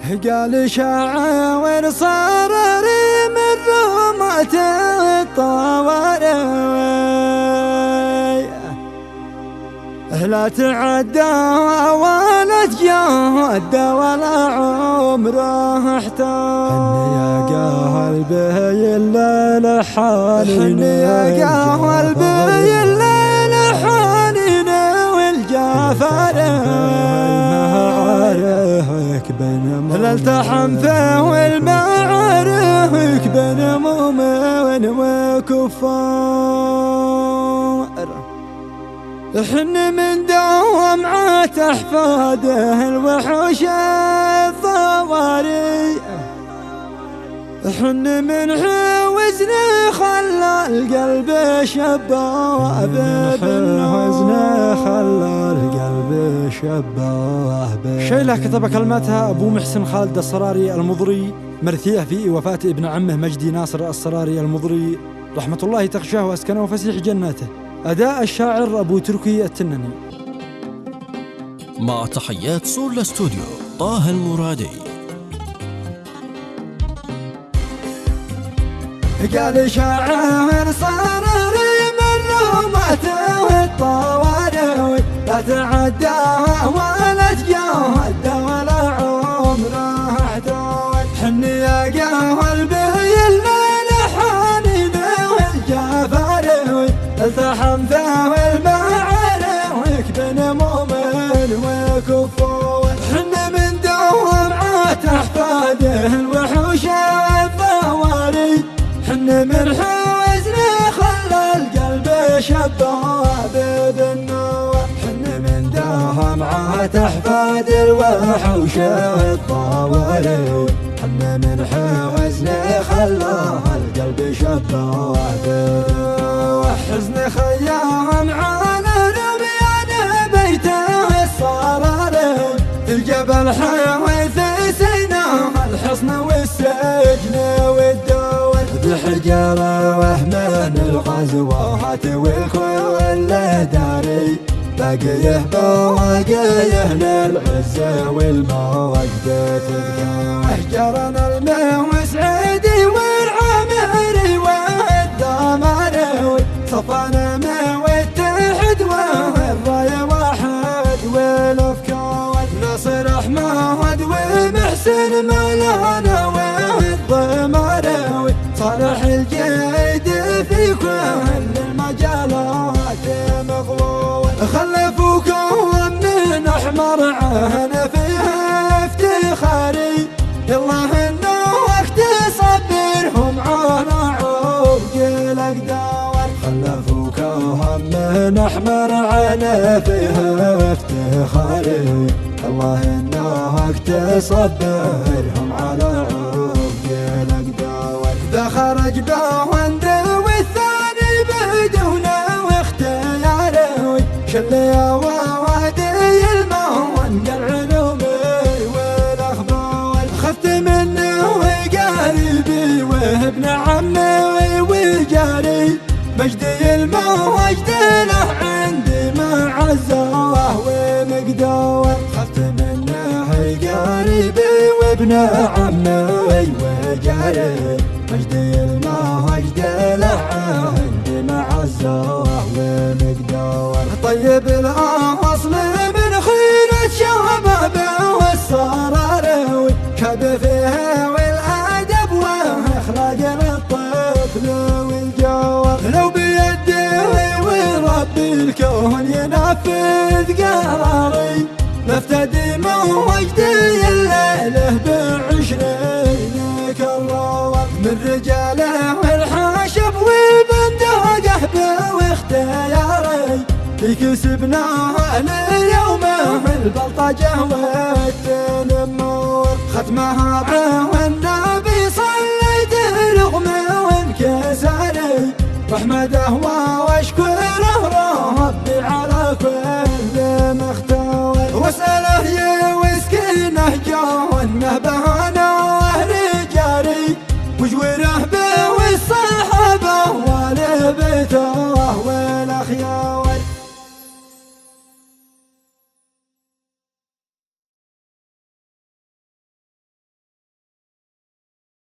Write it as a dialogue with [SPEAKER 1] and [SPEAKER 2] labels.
[SPEAKER 1] قال شاعر صرري من رمات الطوارئ لا تعدى ولا تجاد ولا عمره احتاج حني يا قلبي الليل حنين يا قلبي الليل حنين والجفار الالتحم فيه والمعارك بين مؤمن وكفار حن من دوامعات احفاده الوحوش الضواري حن من حوزن خلى القلب شباب حزن خلى القلب شباب. شيلة كتب كلماتها أبو محسن خالد الصراري المضري مرثية في وفاة ابن عمه مجدي ناصر الصراري المضري رحمة الله تغشاه وأسكنه فسيح جناته. أداء الشاعر أبو تركي التنني.
[SPEAKER 2] مع تحيات سول ستوديو طه المرادي.
[SPEAKER 1] قال شاعر صرري من رمته والطوارئ لا تعداها ولا تجاهد ولا عمره احتوت حني يا قلبي الليل حنين والجفاري التحم فيه والمعارك بين مؤمن وكفور حن من دوامعات احفاده الوحوش الضواري حن من حوزن خلى القلب شباب بالنور حن من دوامعات احفاد الوحوش الضواري حن من حوزن خلى القلب شباب حزن خيام على رميان بيته الصراري الجبل حويث سيناه الحصن والسجن والدول بحجارة وهمان الغزوات والخيول داري باقيه بواقيه للعزة والموجة تبقى احجرنا المهوس عيدي والعمري والدماري صفانا ما واتحد والراية واحد والافكار ناصر احمد ومحسن مولانا والضماري صالح الجيد في كل المجالات مغلول خلفوا كون من احمر عهنا فيها افتخاري يالله انه وقت صبرهم على عوق الاقدار خلفوا كون من احمر عهنا فيها افتخاري الله انه وقت صبرهم على عوق الاقدار ذا خرج بهند والثاني بدونه واختياره شل يا وادي المهون العلوم والاخبار خفت منه وقريبي وابن عمي وجاري مجدي الموجد له عندي مع الزواه ومقدار خفت منه قريبي وابن عمي وجاري مجدي الموجد له عندي مع الزواه ومقدار طيب الاصل من خيرة شبابه والصراري كب فيها والادب واخلاق الطفل والجوار لو بيده ورب الكون ينفذ قراري لافتدي موجدي الليله بعشرين كرار من رجاله والحاشب والبندقه واختياري يكسبناها اليوم البلطجه والتنمر ختمها به النبي صليت رغم وانكساري واحمده